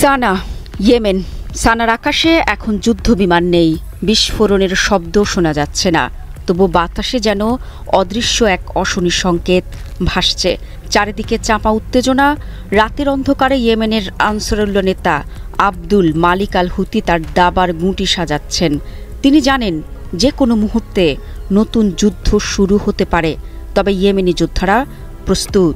সানা, Yemen. সানার আকাশে এখন যুদ্ধ বিমান নেই, বিস্ফোরণের শব্দ শোনা যাচ্ছে না, তবু বাতাসে যেন অদৃশ্য এক অশনি সংকেত ভাসছে। চারিদিকে চাপা উত্তেজনা। রাতের অন্ধকারে ইয়েমেনের আনসারুল্লাহ নেতা আব্দুল মালিক আল হুতি তার দাবার গুঁটি সাজাচ্ছেন। তিনি জানেন যে কোনো মুহূর্তে নতুন যুদ্ধ শুরু হতে পারে, তবে ইয়েমেনি যোদ্ধারা প্রস্তুত।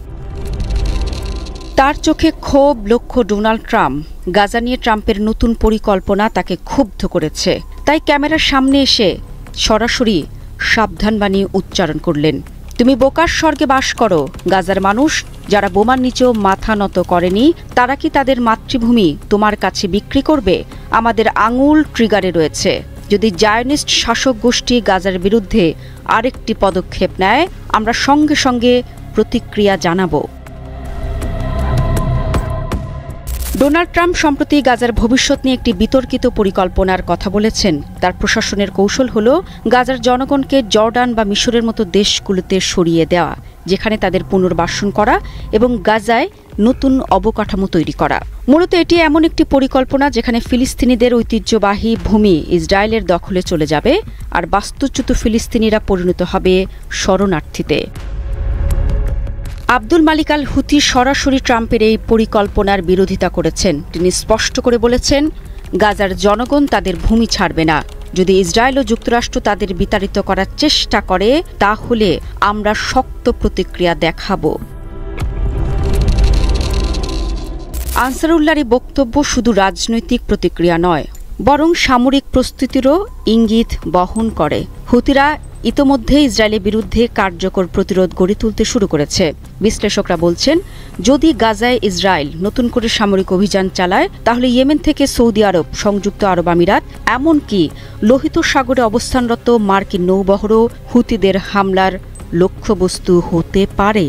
তার চোখে ক্ষোভ, লক্ষ্য ডোনাল্ড ট্রাম্প। গাজা নিয়ে ট্রাম্পের নতুন পরিকল্পনা তাকে ক্ষুব্ধ করেছে, তাই ক্যামেরার সামনে এসে সরাসরি সাবধানবাণী উচ্চারণ করলেন। তুমি বোকার স্বর্গে বাস করো। গাজার মানুষ যারা বোমার নিচেও মাথা নত করেনি, তারা কি তাদের মাতৃভূমি তোমার কাছে বিক্রি করবে? আমাদের আঙুল ট্রিগারে রয়েছে। যদি জায়নিস্ট শাসক গোষ্ঠী গাজার বিরুদ্ধে আরেকটি পদক্ষেপ নেয়, আমরা সঙ্গে সঙ্গে প্রতিক্রিয়া জানাবো। ডোনাল্ড ট্রাম্প সম্প্রতি গাজার ভবিষ্যৎ নিয়ে একটি বিতর্কিত পরিকল্পনার কথা বলেছেন। তার প্রশাসনের কৌশল হল গাজার জনগণকে জর্ডান বা মিশরের মতো দেশগুলোতে সরিয়ে দেওয়া, যেখানে তাদের পুনর্বাসন করা এবং গাজায় নতুন অবকাঠামো তৈরি করা। মূলত এটি এমন একটি পরিকল্পনা যেখানে ফিলিস্তিনিদের ঐতিহ্যবাহী ভূমি ইসরায়েলের দখলে চলে যাবে, আর বাস্তুচ্যুত ফিলিস্তিনিরা পরিণত হবে শরণার্থীতে। আব্দুল মালিক আল হুতি সরাসরি ট্রাম্পের এই পরিকল্পনার বিরোধিতা করেছেন। তিনি স্পষ্ট করে বলেছেন, গাজার জনগণ তাদের ভূমি ছাড়বে না। যদি ইসরায়েল ও যুক্তরাষ্ট্র তাদের বিতাড়িত করার চেষ্টা করে, তাহলে আমরা শক্ত প্রতিক্রিয়া দেখাব। আনসারুল্লাহর এই বক্তব্য শুধু রাজনৈতিক প্রতিক্রিয়া নয়, বরং সামরিক প্রস্তুতিরও ইঙ্গিত বহন করে। হুতিরা ইতোমধ্যে ইসরায়েলের বিরুদ্ধে কার্যকর প্রতিরোধ গড়ে তুলতে শুরু করেছে। বিশ্লেষকরা বলছেন, যদি গাজায় ইসরায়েল নতুন করে সামরিক অভিযান চালায়, তাহলে ইয়েমেন থেকে সৌদি আরব, সংযুক্ত আরব আমিরাত, এমনকি লোহিত সাগরে অবস্থানরত মার্কিন নৌবহরও হুতিদের হামলার লক্ষ্যবস্তু হতে পারে।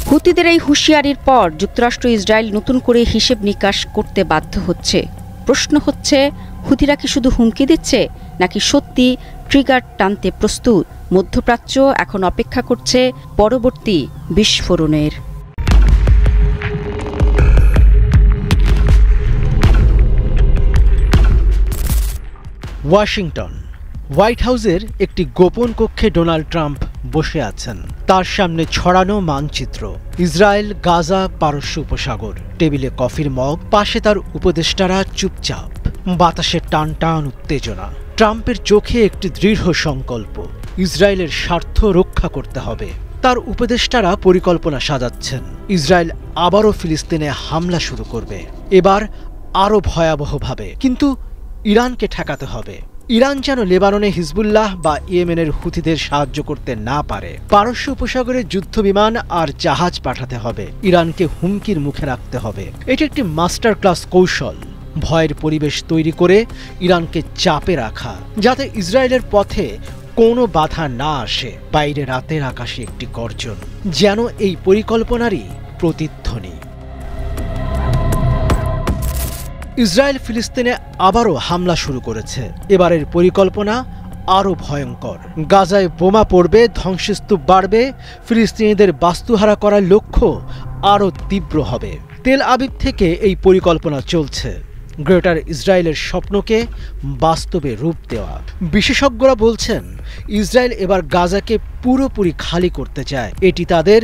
হুতিদের এই হুঁশিয়ারির পর যুক্তরাষ্ট্র ইসরায়েল নতুন করে হিসেব নিকাশ করতে বাধ্য হচ্ছে। প্রশ্ন হচ্ছে, হুতিরা কি শুধু হুমকি দিচ্ছে, নাকি সত্যি ট্রিগার টানতে প্রস্তুত? মধ্যপ্রাচ্য এখন অপেক্ষা করছে পরবর্তী বিস্ফোরণের। ওয়াশিংটন। হোয়াইট হাউসের একটি গোপন কক্ষে ডোনাল্ড ট্রাম্প বসে আছেন। তার সামনে ছড়ানো মানচিত্র, ইসরায়েল, গাজা, পারস্য উপসাগর। টেবিলে কফির মগ, পাশে তার উপদেষ্টারা চুপচাপ। বাতাসে টান টান উত্তেজনা। ট্রাম্পের চোখে একটি দৃঢ় সংকল্প, ইসরায়েলের স্বার্থ রক্ষা করতে হবে। তার উপদেষ্টারা পরিকল্পনা সাজাচ্ছেন, ইসরায়েল আবারও ফিলিস্তিনে হামলা শুরু করবে, এবার আরও ভয়াবহভাবে। কিন্তু ইরানকে ঠেকাতে হবে। ইরান যেন লেবাননে হিজবুল্লাহ বা ইয়েমেনের হুতিদের সাহায্য করতে না পারে। পারস্য উপসাগরে যুদ্ধবিমান আর জাহাজ পাঠাতে হবে। ইরানকে হুমকির মুখে রাখতে হবে। এটি একটি মাস্টার ক্লাস কৌশল, ভয়ের পরিবেশ তৈরি করে ইরানকে চাপে রাখা, যাতে ইসরায়েলের পথে কোনো বাধা না আসে। বাইরে রাতের আকাশে একটি গর্জন, যেন এই পরিকল্পনারই প্রতিধ্বনি। ইসরায়েল ফিলিস্তিনে আবারও হামলা শুরু করেছে। এবারের পরিকল্পনা আরও ভয়ঙ্কর। গাজায় বোমা পড়বে, ধ্বংসস্তূপ বাড়বে, ফিলিস্তিনিদের বাস্তুহারা করার লক্ষ্য আরও তীব্র হবে। তেল আবিব থেকে এই পরিকল্পনা চলছে, গ্রেটার ইসরায়েলের স্বপ্নকে বাস্তবে রূপ দেওয়া। বিশেষজ্ঞরা বলছেন, ইসরায়েল এবার গাজাকে পুরোপুরি খালি করতে চায়। এটি তাদের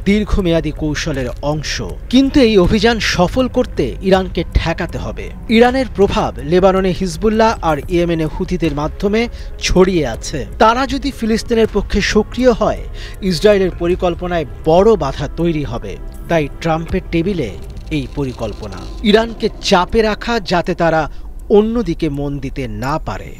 দীর্ঘমেয়াদী কৌশলের অংশ। কিন্তু এই অভিযান সফল করতে ইরানকে ঠেকাতে হবে। ইরানের প্রভাব লেবাননে হিজবুল্লাহ আর ইয়েমেনে হুতিদের মাধ্যমে ছড়িয়ে আছে। তারা যদি ফিলিস্তিনের পক্ষে সক্রিয় হয়, ইসরায়েলের পরিকল্পনায় বড় বাধা তৈরি হবে। তাই ট্রাম্পের টেবিলে এই পরিকল্পনা, ইরানকে চাপে রাখা, যাতে তারা অন্যদিকে মন দিতে না পারে।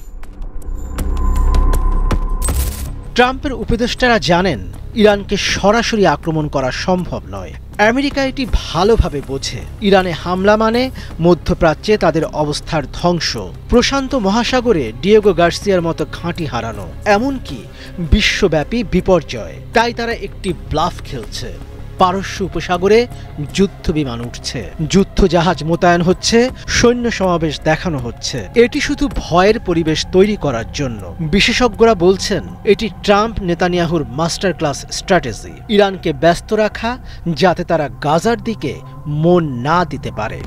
ট্রাম্পের উপদেষ্টারা জানেন, ইরানকে সরাসরি আক্রমণ করা সম্ভব নয়। আমেরিকা এটি ভালোভাবে বোঝে। ইরানে হামলা মানে মধ্যপ্রাচ্যে তাদের অবস্থার ধ্বংস, প্রশান্ত মহাসাগরে ডিয়েগো গার্সিয়ার মতো ঘাঁটি হারানো, এমনকি বিশ্বব্যাপী বিপর্যয়। তাই তারা একটি ব্লাফ খেলছে। পারস্য উপসাগরে যুদ্ধ বিমান উঠছে, যুদ্ধ জাহাজ মোতায়েন হচ্ছে, সৈন্য সমাবেশ দেখানো হচ্ছে। এটি শুধু ভয়ের পরিবেশ তৈরি করার জন্য। বিশেষজ্ঞরা বলছেন এটি ট্রাম্প নেতানিয়াহুর মাস্টার ক্লাস স্ট্র্যাটেজি, ইরানকে ব্যস্ত রাখা যাতে তারা গাজার দিকে মন না দিতে পারে।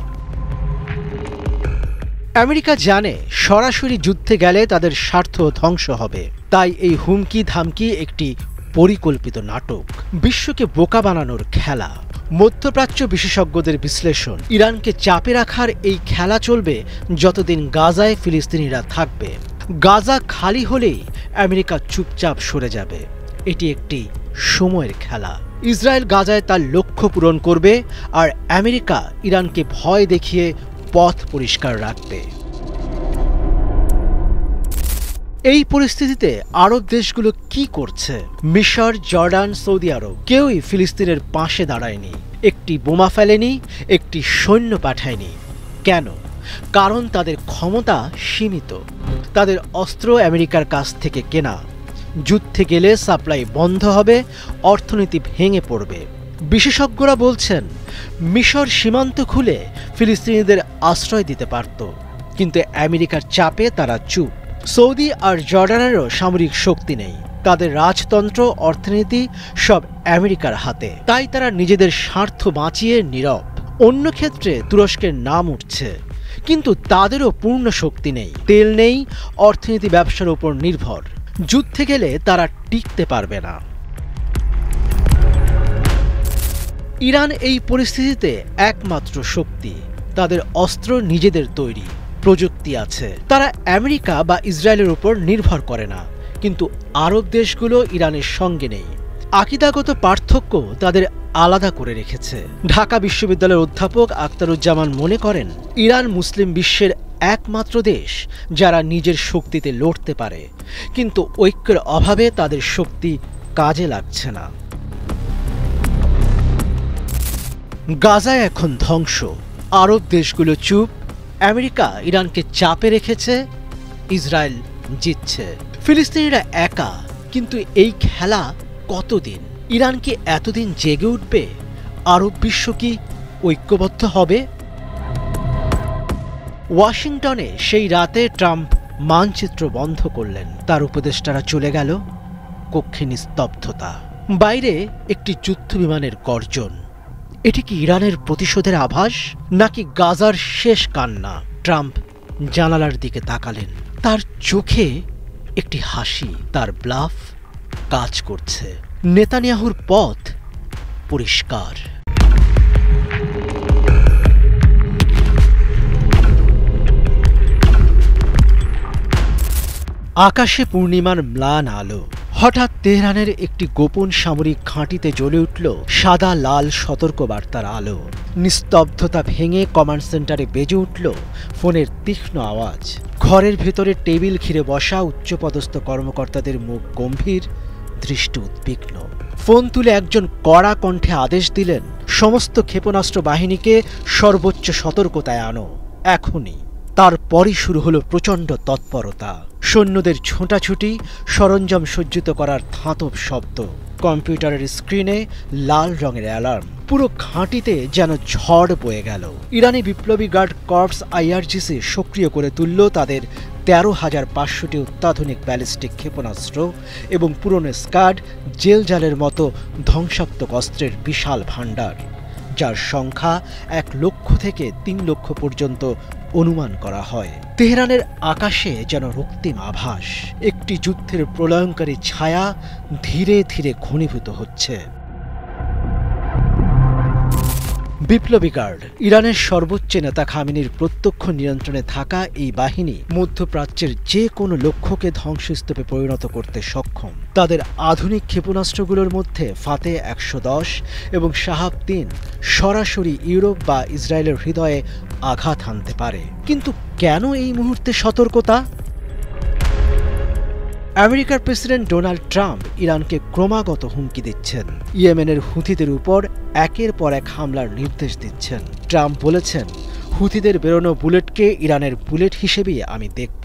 আমেরিকা জানে সরাসরি যুদ্ধে গেলে তাদের স্বার্থ ধ্বংস হবে, তাই এই হুমকি ধামকি একটি পরিকল্পিত নাটক, বিশ্বকে বোকা বানানোর খেলা। মধ্যপ্রাচ্য বিশেষজ্ঞদের বিশ্লেষণ, ইরানকে চাপে রাখার এই খেলা চলবে যতদিন গাজায় ফিলিস্তিনিরা থাকবে। গাজা খালি হলেই আমেরিকা চুপচাপ সরে যাবে। এটি একটি সময়ের খেলা। ইসরায়েল গাজায় তার লক্ষ্য পূরণ করবে, আর আমেরিকা ইরানকে ভয় দেখিয়ে পথ পরিষ্কার রাখবে। এই পরিস্থিতিতে আরব দেশগুলো কি করছে? মিশর, জর্ডান, সৌদি আরব কেউই ফিলিস্তিনের পাশে দাঁড়ায়নি, একটি বোমা ফেলেনি, একটি সৈন্য পাঠায়নি। কেন? কারণ তাদের ক্ষমতা সীমিত, তাদের অস্ত্র আমেরিকার কাছ থেকে কেনা। যুদ্ধে গেলে সাপ্লাই বন্ধ হবে, অর্থনীতি ভেঙে পড়বে। বিশেষজ্ঞরা বলছেন মিশর সীমান্ত খুলে ফিলিস্তিনিদের আশ্রয় দিতে পারত, কিন্তু আমেরিকার চাপে তারা চুপ। সৌদি আর জর্ডানেরও সামরিক শক্তি নেই, তাদের রাজতন্ত্র, অর্থনীতি সব আমেরিকার হাতে, তাই তারা নিজেদের স্বার্থ বাঁচিয়ে নীরব। অন্য ক্ষেত্রে তুরস্কের নাম উঠছে, কিন্তু তাদেরও পূর্ণ শক্তি নেই, তেল নেই, অর্থনীতি ব্যবসার উপর নির্ভর। যুদ্ধে গেলে তারা টিকতে পারবে না। ইরান এই পরিস্থিতিতে একমাত্র শক্তি, তাদের অস্ত্র নিজেদের তৈরি, প্রযুক্তি আছে, তারা আমেরিকা বা ইসরায়েলের উপর নির্ভর করে না। কিন্তু আরব দেশগুলো ইরানের সঙ্গে নেই, আকীদাগত পার্থক্য তাদের আলাদা করে রেখেছে। ঢাকা বিশ্ববিদ্যালয়ের অধ্যাপক আখতারুজ্জামান মনে করেন ইরান মুসলিম বিশ্বের একমাত্র দেশ যারা নিজের শক্তিতে লড়তে পারে, কিন্তু ঐক্যের অভাবে তাদের শক্তি কাজে লাগছে না। গাজায় এখন ধ্বংস, আরব দেশগুলো চুপ, আমেরিকা ইরানকে চাপে রেখেছে, ইসরায়েল জিতছে, ফিলিস্তিনিরা একা। কিন্তু এই খেলা কতদিন? ইরান কি এতদিন জেগে উঠবে? আরব বিশ্ব কি ঐক্যবদ্ধ হবে? ওয়াশিংটনে সেই রাতে ট্রাম্প মানচিত্র বন্ধ করলেন, তার উপদেষ্টারা চলে গেল, কক্ষে নিস্তব্ধতা। বাইরে একটি যুদ্ধ বিমানের গর্জন। এটি কি ইরানের প্রতিশোধের আভাস, নাকি গাজার শেষ কান্না? ট্রাম্প জানালার দিকে তাকালেন, তার চোখে একটি হাসি। তার ব্লাফ কাজ করছে, নেতানিয়াহুর পথ পরিষ্কার। আকাশে পূর্ণিমার ম্লান আলো। হঠাৎ তেহরানের একটি গোপন সামরিক ঘাঁটিতে জ্বলে উঠল সাদা লাল সতর্কবার্তার আলো। নিস্তব্ধতা ভেঙে কমান্ড সেন্টারে বেজে উঠল ফোনের তীক্ষ্ণ আওয়াজ। ঘরের ভেতরে টেবিল ঘিরে বসা উচ্চপদস্থ কর্মকর্তাদের মুখ গম্ভীর, দৃষ্টি উদ্বিগ্ন। ফোন তুলে একজন কড়া কণ্ঠে আদেশ দিলেন, সমস্ত ক্ষেপণাস্ত্র বাহিনীকে সর্বোচ্চ সতর্কতায় আনো, এখনই। তারপরই শুরু হলো প্রচণ্ড তৎপরতা। সৈন্যদের ছোটাছুটি, সরঞ্জাম সজ্জিত করার ধাতব শব্দ, কম্পিউটারের স্ক্রিনে লাল রঙের অ্যালার্ম। পুরো ঘাঁটিতে যেন ঝড় বয়ে গেল। ইরানি বিপ্লবী গার্ড কর্পস আইআরজিসি সক্রিয় করে তুলল তাদের 13,500টি অত্যাধুনিক ব্যালিস্টিক ক্ষেপণাস্ত্র এবং পুরনো স্কাড, জেল জালের মতো ধ্বংসাত্মক অস্ত্রের বিশাল ভাণ্ডার, যার সংখ্যা 1 লক্ষ থেকে 3 লক্ষ পর্যন্ত অনুমান করা হয়। তেহরানের আকাশে যেন রক্তিম আভাস, একটি যুদ্ধের প্রলয়ঙ্কারী ছায়া ধীরে ধীরে ঘনীভূত হচ্ছে। বিপ্লবী গার্ড, ইরানের সর্বোচ্চ নেতা খামেনির প্রত্যক্ষ নিয়ন্ত্রণে থাকা এই বাহিনী মধ্যপ্রাচ্যের যে কোনো লক্ষ্যকে ধ্বংসস্তূপে পরিণত করতে সক্ষম। তাদের আধুনিক ক্ষেপণাস্ত্রগুলোর মধ্যে ফাতে 110 এবং শাহাব 3 সরাসরি ইউরোপ বা ইসরায়েলের হৃদয়ে আঘাত হানতে পারে। কিন্তু কেন এই মুহূর্তে সতর্কতা? আমেরিকার প্রেসিডেন্ট ডোনাল্ড ট্রাম্প ইরানকে ক্রমাগত হুমকি দিচ্ছেন, ইয়েমেনের হুথিদের উপর একের পর এক হামলার নির্দেশ দিচ্ছেন। ট্রাম্প বলেছেন, হুথিদের বেরোনো বুলেটকে ইরানের বুলেট হিসেবেই আমি দেখব।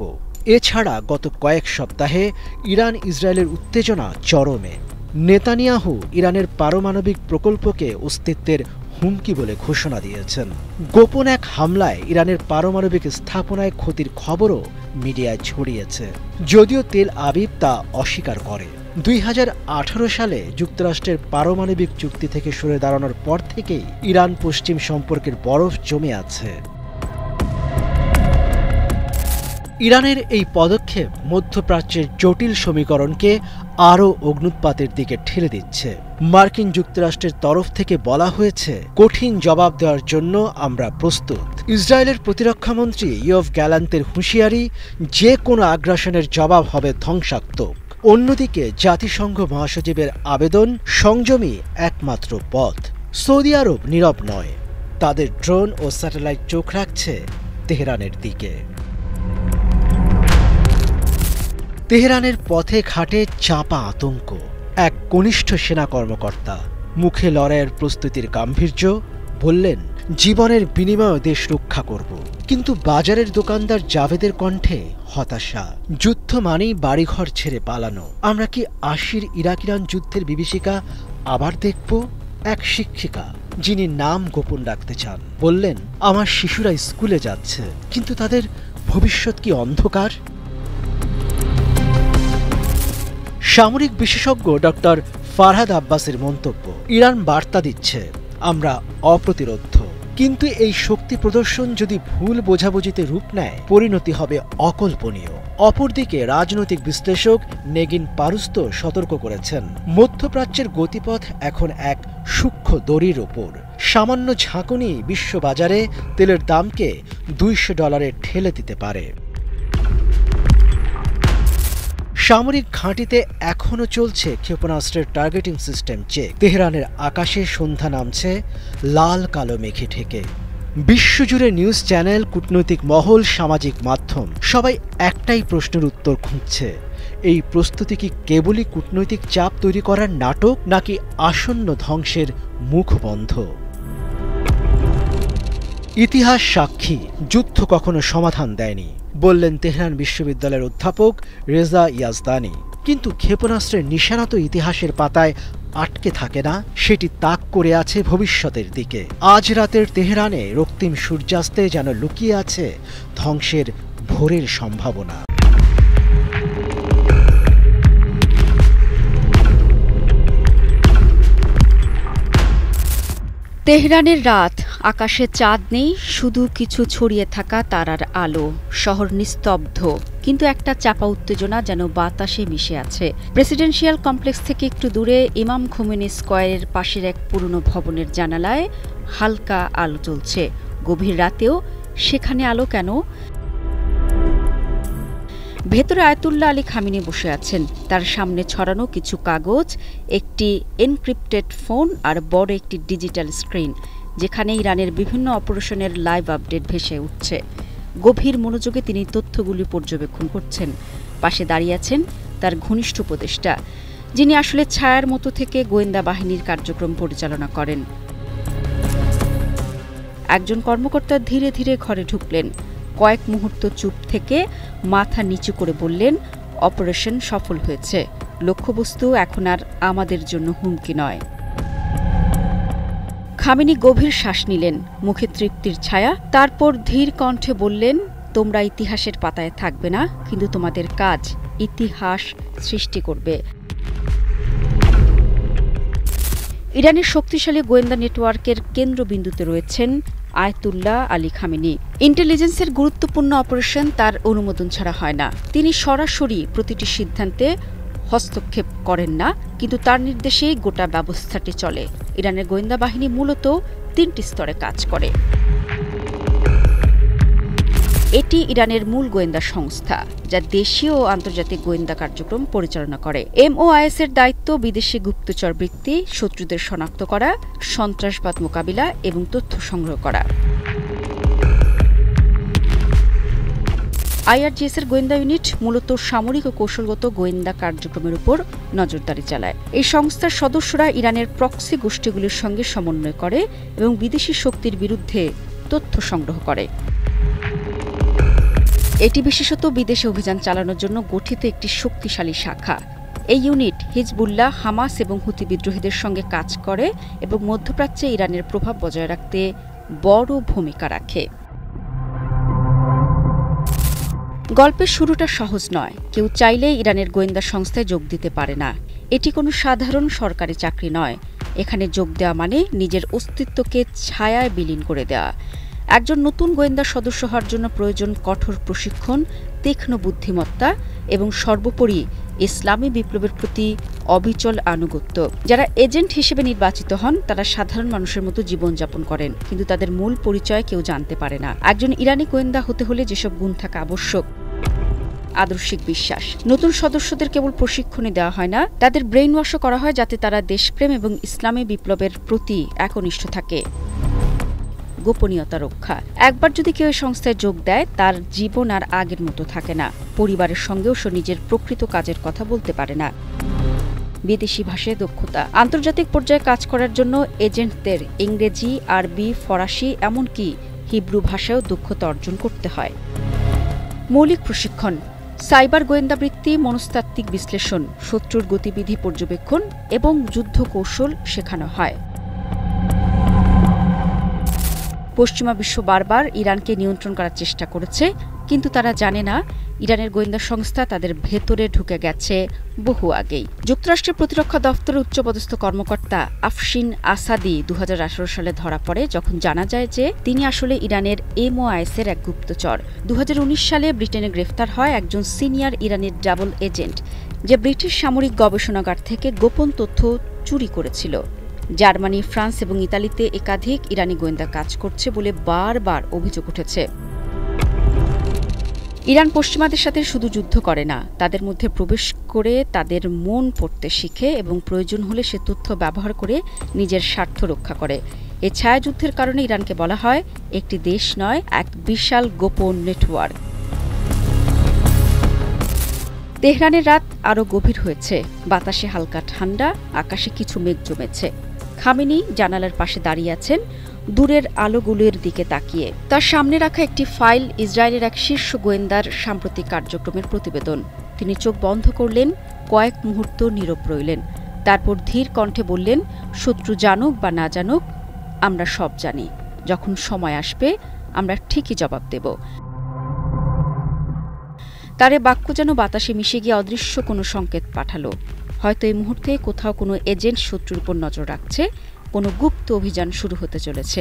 এছাড়া গত কয়েক সপ্তাহে ইরান ইসরায়েলের উত্তেজনা চরমে। নেতানিয়াহু ইরানের পারমাণবিক প্রকল্পকে অস্তিত্বের হুমকি বলে ঘোষণা দিয়েছেন। গোপন এক হামলায় ইরানের পারমাণবিক স্থাপনায় ক্ষতির খবরও মিডিয়ায় ছড়িয়েছে, যদিও তেল আবিব তা অস্বীকার করে। 2018 সালে যুক্তরাষ্ট্রের পারমাণবিক চুক্তি থেকে সরে দাঁড়ানোর পর থেকেই ইরান পশ্চিম সম্পর্কের বরফ জমে আছে। ইরানের এই পদক্ষেপ মধ্যপ্রাচ্যের জটিল সমীকরণকে আরও অগ্ন্যুৎপাতের দিকে ঠেলে দিচ্ছে। মার্কিন যুক্তরাষ্ট্রের তরফ থেকে বলা হয়েছে, কঠিন জবাব দেওয়ার জন্য আমরা প্রস্তুত। ইসরায়েলের প্রতিরক্ষামন্ত্রী ইয়োভ গ্যালান্তের হুঁশিয়ারি, যে কোনো আগ্রাসনের জবাব হবে ধ্বংসাত্মক। অন্যদিকে জাতিসংঘ মহাসচিবের আবেদন, সংযমী একমাত্র পথ। সৌদি আরব নীরব নয়, তাদের ড্রোন ও স্যাটেলাইট চোখ রাখছে তেহরানের দিকে। তেহরানের পথে ঘাটে চাপা আতঙ্ক। এক কনিষ্ঠ সেনা কর্মকর্তা মুখে লড়াইয়ের প্রস্তুতির গাম্ভীর্য, বললেন, জীবনের বিনিময়ে দেশ রক্ষা করব। কিন্তু বাজারের দোকানদার জাভেদের কণ্ঠে হতাশা। যুদ্ধ মানেই বাড়িঘর ছেড়ে পালানো। আমরা কি 80-র ইরাক ইরান যুদ্ধের বিভীষিকা আবার দেখব? এক শিক্ষিকা, যিনি নাম গোপন রাখতে চান, বললেন, আমার শিশুরা স্কুলে যাচ্ছে, কিন্তু তাদের ভবিষ্যৎ কি অন্ধকার? সামরিক বিশেষজ্ঞ ডক্টর ফারহাদ আব্বাসের মন্তব্য, ইরান বার্তা দিচ্ছে, আমরা অপ্রতিরোধ্য। কিন্তু এই শক্তি প্রদর্শন যদি ভুল বোঝাবুঝিতে রূপ নেয়, পরিণতি হবে অকল্পনীয়। অপরদিকে রাজনৈতিক বিশ্লেষক নেগিন পারুস্তো সতর্ক করেছেন, মধ্যপ্রাচ্যের গতিপথ এখন এক সূক্ষ্ম দড়ির ওপর। সামান্য ঝাঁকুনি বিশ্ববাজারে তেলের দামকে $200 ঠেলে দিতে পারে। সামরিক ঘাঁটিতে এখনও চলছে ক্ষেপণাস্ত্রের টার্গেটিং সিস্টেম চেক। তেহরানের আকাশে সন্ধ্যা নামছে লাল কালো মেঘে ঢেকে। বিশ্বজুড়ে নিউজ চ্যানেল, কূটনৈতিক মহল, সামাজিক মাধ্যম সবাই একটাই প্রশ্নের উত্তর খুঁজছে, এই প্রস্তুতি কি কেবলই কূটনৈতিক চাপ তৈরি করার নাটক, নাকি আসন্ন ধ্বংসের মুখ বন্ধ? ইতিহাস সাক্ষী, যুদ্ধ কখনো সমাধান দেয়নি, বললেন তেহরান বিশ্ববিদ্যালয়ের অধ্যাপক রেজা ইয়াজদানি। কিন্তু ক্ষেপণাস্ত্রের নিশানা তো ইতিহাসের পাতায় আটকে থাকে না, সেটি তাক করে আছে ভবিষ্যতের দিকে। আজ রাতের তেহরানে রক্তিম সূর্যাস্তে যেন লুকিয়ে আছে ধ্বংসের ভোরের সম্ভাবনা। তেহরানের রাত, আকাশে চাঁদ নেই, শুধু কিছু ছড়িয়ে থাকা তারার আলো। শহর নিস্তব্ধ, কিন্তু একটা চাপা উত্তেজনা যেন বাতাসে মিশে আছে। প্রেসিডেন্সিয়াল কমপ্লেক্স থেকে একটু দূরে ইমাম খোমেনি স্কয়ারের পাশের এক পুরনো ভবনের জানালায় হালকা আলো জ্বলছে। গভীর রাতেও সেখানে আলো কেন? ভেতরে আয়াতুল্লাহ আলী খামেনি বসে আছেন। তার সামনে ছড়ানো কিছু কাগজ, একটি এনক্রিপ্টেড ফোন আর বড় একটি ডিজিটাল স্ক্রিন, যেখানে ইরানের বিভিন্ন অপারেশনের লাইভ আপডেট ভেসে উঠছে। গভীর মনোযোগে তিনি তথ্যগুলি পর্যবেক্ষণ করছেন। পাশে দাঁড়িয়ে আছেন তার ঘনিষ্ঠ উপদেষ্টা, যিনি আসলে ছায়ার মতো থেকে গোয়েন্দা বাহিনীর কার্যক্রম পরিচালনা করেন। একজন কর্মকর্তা ধীরে ধীরে ঘরে ঢুকলেন। কয়েক মুহূর্ত চুপ থেকে মাথা নিচু করে বললেন, অপারেশন সফল হয়েছে। লক্ষ্যবস্তু এখন আর আমাদের জন্য হুমকি নয়। খামেনি গভীর শ্বাস নিলেন, মুখে তৃপ্তির ছায়া। তারপর ধীর কণ্ঠে বললেন, তোমরা ইতিহাসের পাতায় থাকবে না, কিন্তু তোমাদের কাজ ইতিহাস সৃষ্টি করবে। ইরানের শক্তিশালী গোয়েন্দা নেটওয়ার্কের কেন্দ্রবিন্দুতে রয়েছেন আয়াতুল্লাহ আলী খামেনি। ইন্টেলিজেন্সের গুরুত্বপূর্ণ অপারেশন তার অনুমোদন ছাড়া হয় না। তিনি সরাসরি প্রতিটি সিদ্ধান্তে হস্তক্ষেপ করেন না, কিন্তু তার নির্দেশেই গোটা ব্যবস্থাটি চলে। ইরানের গোয়েন্দা বাহিনী মূলত 3টি স্তরে কাজ করে। এটি ইরানের মূল গোয়েন্দা সংস্থা, যা দেশীয় ও আন্তর্জাতিক গোয়েন্দা কার্যক্রম পরিচালনা করে। MOIS এর দায়িত্ব বিদেশি গুপ্তচর বৃত্তি, শত্রুদের শনাক্ত করা, সন্ত্রাসবাদ মোকাবিলা এবং তথ্য সংগ্রহ করা। IRGS এর গোয়েন্দা ইউনিট মূলত সামরিক ও কৌশলগত গোয়েন্দা কার্যক্রমের উপর নজরদারি চালায়। এই সংস্থার সদস্যরা ইরানের প্রক্সি গোষ্ঠীগুলির সঙ্গে সমন্বয় করে এবং বিদেশি শক্তির বিরুদ্ধে তথ্য সংগ্রহ করে। এটি বিশেষত বিদেশে অভিযান চালানোর জন্য গঠিত একটি শক্তিশালী শাখা। এই ইউনিট হিজবুল্লাহ, হামাস এবং হুতি বিদ্রোহীদের সঙ্গে কাজ করে এবং মধ্যপ্রাচ্যে ইরানের প্রভাব বজায় রাখতে বড় ভূমিকা রাখে। গল্পের শুরুটা সহজ নয়। কেউ চাইলে ইরানের গোয়েন্দা সংস্থায় যোগ দিতে পারে না। এটি কোনো সাধারণ সরকারি চাকরি নয়। এখানে যোগ দেওয়া মানে নিজের অস্তিত্বকে ছায়ায় বিলীন করে দেওয়া। একজন নতুন গোয়েন্দা সদস্য হওয়ার জন্য প্রয়োজন কঠোর প্রশিক্ষণ, তীক্ষ্ণ বুদ্ধিমত্তা এবং সর্বোপরি ইসলামী বিপ্লবের প্রতি অবিচল আনুগত্য। যারা এজেন্ট হিসেবে নির্বাচিত হন তারা সাধারণ মানুষের মতো জীবনযাপন করেন, কিন্তু তাদের মূল পরিচয় কেউ জানতে পারে না। একজন ইরানি গোয়েন্দা হতে হলে যেসব গুণ থাকা আবশ্যক: আদর্শিক বিশ্বাস। নতুন সদস্যদের কেবল প্রশিক্ষণে দেওয়া হয় না, তাদের ব্রেইন ওয়াশও করা হয় যাতে তারা দেশপ্রেম এবং ইসলামী বিপ্লবের প্রতি একনিষ্ঠ থাকে। গোপনীয়তা রক্ষা। একবার যদি কেউ এই সংস্থায় যোগ দেয়, তার জীবন আর আগের মতো থাকে না। পরিবারের সঙ্গেও সে নিজের প্রকৃত কাজের কথা বলতে পারে না। বিদেশি ভাষায় দক্ষতা। আন্তর্জাতিক পর্যায়ে কাজ করার জন্য এজেন্টদের ইংরেজি, আরবি, ফরাসি এমনকি হিব্রু ভাষায়ও দক্ষতা অর্জন করতে হয়। মৌলিক প্রশিক্ষণ। সাইবার গোয়েন্দাবৃত্তি, মনস্তাত্ত্বিক বিশ্লেষণ, শত্রুর গতিবিধি পর্যবেক্ষণ এবং যুদ্ধ কৌশল শেখানো হয়। পশ্চিমা বিশ্ব বারবার ইরানকে নিয়ন্ত্রণ করার চেষ্টা করেছে, কিন্তু তারা জানে না ইরানের গোয়েন্দা সংস্থা তাদের ভেতরে ঢুকে গেছে বহু আগেই। যুক্তরাষ্ট্রের প্রতিরক্ষা দফতরের উচ্চপদস্থ কর্মকর্তা আফশিন আসাদি 2018 সালে ধরা পড়ে, যখন জানা যায় যে তিনি আসলে ইরানের MI6-এর এক গুপ্তচর। 2019 সালে ব্রিটেনে গ্রেফতার হয় একজন সিনিয়র ইরানের ডাবল এজেন্ট, যে ব্রিটিশ সামরিক গবেষণাগার থেকে গোপন তথ্য চুরি করেছিল। জার্মানি, ফ্রান্স এবং ইতালিতে একাধিক ইরানি গোয়েন্দা কাজ করছে বলে বারবার অভিযোগ উঠেছে। ইরান পশ্চিমাদের সাথে শুধু যুদ্ধ করে না, তাদের মধ্যে প্রবেশ করে তাদের মন পড়তে শিখে এবং প্রয়োজন হলে সে তথ্য ব্যবহার করে নিজের স্বার্থ রক্ষা করে। এ ছায়াযুদ্ধের কারণে ইরানকে বলা হয় একটি দেশ নয়, এক বিশাল গোপন নেটওয়ার্ক। তেহরানের রাত আরও গভীর হয়েছে। বাতাসে হালকা ঠান্ডা, আকাশে কিছু মেঘ জমেছে। খামেনি জানালার পাশে দাঁড়িয়ে আছেন, দূরের আলোগুলোর দিকে তাকিয়ে। তার সামনে রাখা একটি ফাইল ইসরায়েলের এক শীর্ষ গোয়েন্দার সাম্প্রতিক কার্যক্রমের প্রতিবেদন। তিনি চোখ বন্ধ করলেন, কয়েক মুহূর্ত নীরব রইলেন। তারপর ধীর কণ্ঠে বললেন, শত্রু জানুক বা না জানুক, আমরা সব জানি। যখন সময় আসবে আমরা ঠিকই জবাব দেব। তার এ বাক্য যেন বাতাসে মিশে গিয়ে অদৃশ্য কোনো সংকেত পাঠালো। হয়তো এই মুহূর্তে কোথাও কোনো এজেন্ট শত্রুর উপর নজর রাখছে, কোনো গুপ্ত অভিযান শুরু হতে চলেছে।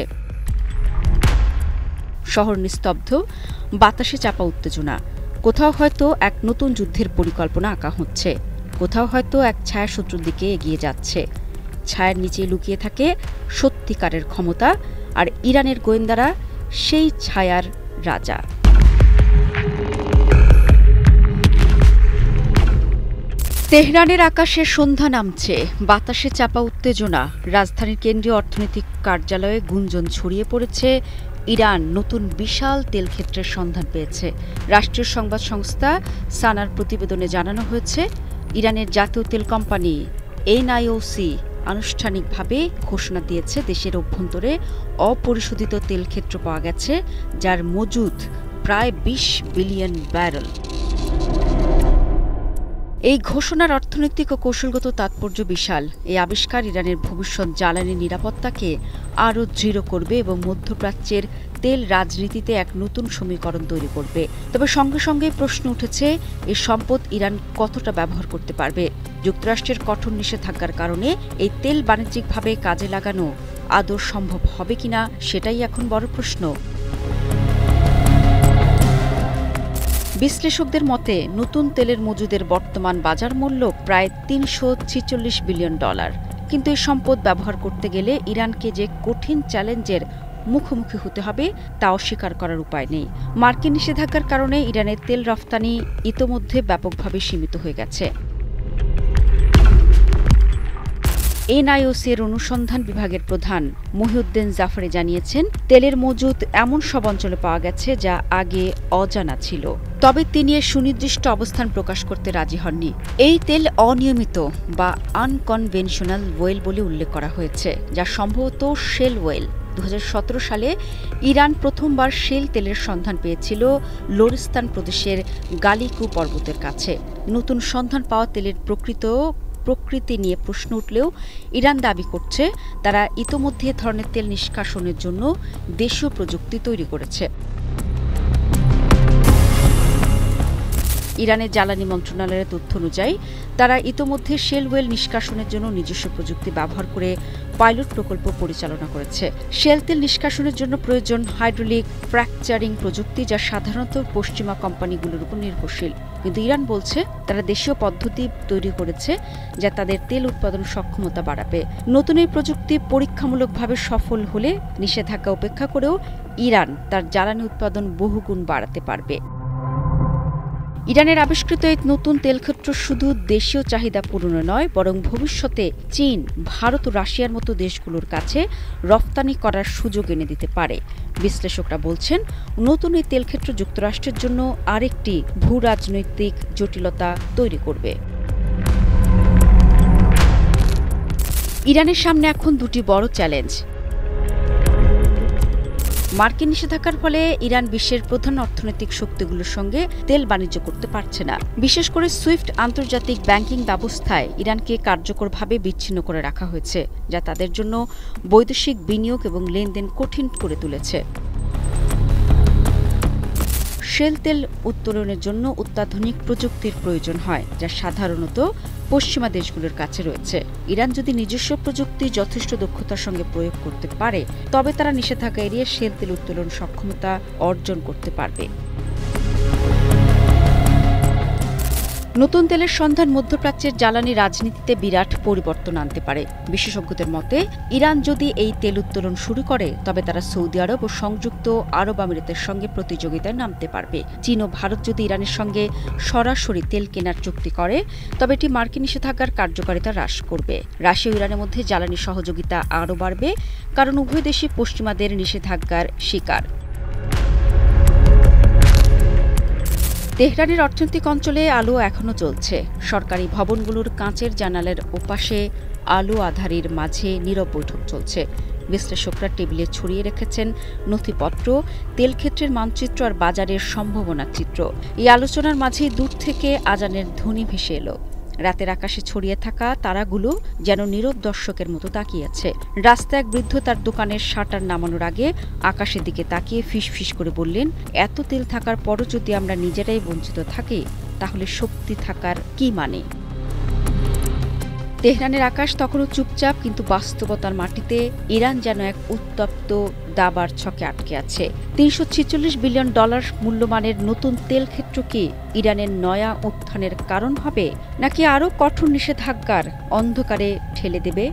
শহর নিস্তব্ধ, বাতাসে চাপা উত্তেজনা। কোথাও হয়তো এক নতুন যুদ্ধের পরিকল্পনা আঁকা হচ্ছে, কোথাও হয়তো এক ছায়া শত্রুর দিকে এগিয়ে যাচ্ছে। ছায়ার নিচে লুকিয়ে থাকে সত্যিকারের ক্ষমতা, আর ইরানের গোয়েন্দারা সেই ছায়ার রাজা। তেহরানের আকাশে সন্ধ্যা নামছে, বাতাসে চাপা উত্তেজনা। রাজধানীর কেন্দ্রীয় অর্থনৈতিক কার্যালয়ে গুঞ্জন ছড়িয়ে পড়েছে, ইরান নতুন বিশাল তেলক্ষেত্রের সন্ধান পেয়েছে। রাষ্ট্রীয় সংবাদ সংস্থা সানার প্রতিবেদনে জানানো হয়েছে, ইরানের জাতীয় তেল কোম্পানি NIOC আনুষ্ঠানিকভাবে ঘোষণা দিয়েছে দেশের অভ্যন্তরে অপরিশোধিত তেলক্ষেত্র পাওয়া গেছে, যার মজুদ প্রায় 20 বিলিয়ন ব্যারেল। এই ঘোষণার অর্থনৈতিক ও কৌশলগত তাৎপর্য বিশাল। এই আবিষ্কার ইরানের ভবিষ্যৎ জ্বালানি নিরাপত্তাকে আরও দৃঢ় করবে এবং মধ্যপ্রাচ্যের তেল রাজনীতিতে এক নতুন সমীকরণ তৈরি করবে। তবে সঙ্গে সঙ্গে প্রশ্ন উঠেছে, এই সম্পদ ইরান কতটা ব্যবহার করতে পারবে। যুক্তরাষ্ট্রের কঠোর নিষেধাজ্ঞার কারণে এই তেল বাণিজ্যিকভাবে কাজে লাগানো আদৌ সম্ভব হবে কিনা, সেটাই এখন বড় প্রশ্ন। বিশ্লেষকদের মতে নতুন তেলের মজুদের বর্তমান বাজার মূল্য প্রায় $346 বিলিয়ন। কিন্তু এই সম্পদ ব্যবহার করতে গেলে ইরানকে যে কঠিন চ্যালেঞ্জের মুখোমুখি হতে হবে তা অস্বীকার করার উপায় নেই। মার্কিন নিষেধাজ্ঞার কারণে ইরানের তেল রফতানি ইতোমধ্যে ব্যাপকভাবে সীমিত হয়ে গেছে। NIOC-এর অনুসন্ধান বিভাগের প্রধান মহিউদ্দিন জাফরি জানিয়েছেন, তেলের মজুদ এমন সব অঞ্চলে পাওয়া গেছে যা আগে অজানা ছিল। তবে তিনি এর সুনির্দিষ্ট অবস্থান প্রকাশ করতে রাজি হননি। এই তেল অনিয়মিত বা আনকনভেনশনাল ওয়েল বলে উল্লেখ করা হয়েছে, যা সম্ভবত শেল ওয়েল। 2017 সালে ইরান প্রথমবার শেল তেলের সন্ধান পেয়েছিল লোরিস্তান প্রদেশের গালিকু পর্বতের কাছে। নতুন সন্ধান পাওয়া তেলের প্রকৃতি নিয়ে প্রশ্ন উঠলেও ইরান দাবি করছে তারা ইতোমধ্যে এ ধরনের তেল নিষ্কাশনের জন্য দেশীয় প্রযুক্তি তৈরি করেছে। ইরানের জ্বালানি মন্ত্রণালয়ের তথ্য অনুযায়ী তারা ইতোমধ্যে শেল ওয়েল নিষ্কাশনের জন্য নিজস্ব প্রযুক্তি ব্যবহার করে পাইলট প্রকল্প পরিচালনা করেছে। শেল তেল নিষ্কাশনের জন্য প্রয়োজন হাইড্রোলিক ফ্র্যাকচারিং প্রযুক্তি, যা সাধারণত পশ্চিমা কোম্পানিগুলোর উপর নির্ভরশীল। কিন্তু ইরান বলছে তারা দেশীয় পদ্ধতি তৈরি করেছে যা তাদের তেল উৎপাদন সক্ষমতা বাড়াবে। নতুন এই প্রযুক্তি পরীক্ষামূলকভাবে সফল হলে নিষেধাজ্ঞা উপেক্ষা করেও ইরান তার জ্বালানি উৎপাদন বহুগুণ বাড়াতে পারবে। ইরানের আবিষ্কৃত এই নতুন তেলক্ষেত্র শুধু দেশীয় চাহিদা পূরণে নয়, বরং ভবিষ্যতে চীন, ভারত ও রাশিয়ার মতো দেশগুলোর কাছে রপ্তানি করার সুযোগ এনে দিতে পারে। বিশ্লেষকরা বলছেন, নতুন এই তেলক্ষেত্র যুক্তরাষ্ট্রের জন্য আরেকটি ভূ-রাজনৈতিক জটিলতা তৈরি করবে। ইরানের সামনে এখন দুটি বড় চ্যালেঞ্জ। মার্কিন নিষেধাজ্ঞার ফলে ইরান বিশ্বের প্রধান অর্থনৈতিক শক্তিগুলোর সঙ্গে তেল বাণিজ্য করতে পারছে না। বিশেষ করে সুইফট আন্তর্জাতিক ব্যাংকিং ব্যবস্থায় ইরানকে কার্যকরভাবে বিচ্ছিন্ন করে রাখা হয়েছে, যা তাদের জন্য বৈদেশিক বিনিয়োগ এবং লেনদেন কঠিন করে তুলেছে। শেল তেল উত্তোলনের জন্য অত্যাধুনিক প্রযুক্তির প্রয়োজন হয়, যা সাধারণত পশ্চিমা দেশগুলোর কাছে রয়েছে। ইরান যদি নিজস্ব প্রযুক্তি যথেষ্ট দক্ষতার সঙ্গে প্রয়োগ করতে পারে, তবে তারা নিষেধাজ্ঞা এড়িয়ে শেল তেল উত্তোলন সক্ষমতা অর্জন করতে পারবে। নতুন তেলের সন্ধান মধ্যপ্রাচ্যের জ্বালানি রাজনীতিতে বিরাট পরিবর্তন আনতে পারে। বিশেষজ্ঞদের মতে, ইরান যদি এই তেল উত্তোলন শুরু করে, তবে তারা সৌদি আরব ও সংযুক্ত আরব আমিরাতের সঙ্গে প্রতিযোগিতায় নামতে পারবে। চীন ও ভারত যদি ইরানের সঙ্গে সরাসরি তেল কেনার চুক্তি করে, তবে এটি মার্কিন নিষেধাজ্ঞার কার্যকারিতা হ্রাস করবে। রাশিয়া ও ইরানের মধ্যে জ্বালানি সহযোগিতা আরও বাড়বে, কারণ উভয় দেশই পশ্চিমাদের নিষেধাজ্ঞার শিকার। তেহরানের অর্থনৈতিক অঞ্চলে আলো এখনও জ্বলছে। সরকারি ভবনগুলোর কাঁচের জানালার ওপাশে আলো আঁধারির মাঝে নীরব বৈঠক চলছে। বিশ্লেষকরা টেবিলে ছড়িয়ে রেখেছেন নথিপত্র, তেলক্ষেত্রের মানচিত্র আর বাজারের সম্ভাবনার চিত্র। এই আলোচনার মাঝেই দূর থেকে আজানের ধ্বনি ভেসে এলো। রাতের আকাশে ছড়িয়ে থাকা তারাগুলো যেন নীরব দর্শকের মতো তাকিয়ে আছে। রাস্তায় এক বৃদ্ধ তার দোকানের শাটার নামানোর আগে আকাশের দিকে তাকিয়ে ফিসফিস করে বললেন, এত তেল থাকার পরও যদি আমরা নিজেরাই বঞ্চিত থাকি, তাহলে শক্তি থাকার কি মানে? তেহরানের আকাশ তখনও চুপচাপ, কিন্তু বাস্তবতার মাটিতে ইরান যেন এক উত্তপ্ত দাবার ছকে আটকে আছে। $346 বিলিয়ন মূল্যমানের নতুন তেল ক্ষেত্র কি ইরানের নয়া উত্থানের কারণ হবে, নাকি আরও কঠোর নিষেধাজ্ঞার অন্ধকারে ঠেলে দেবে?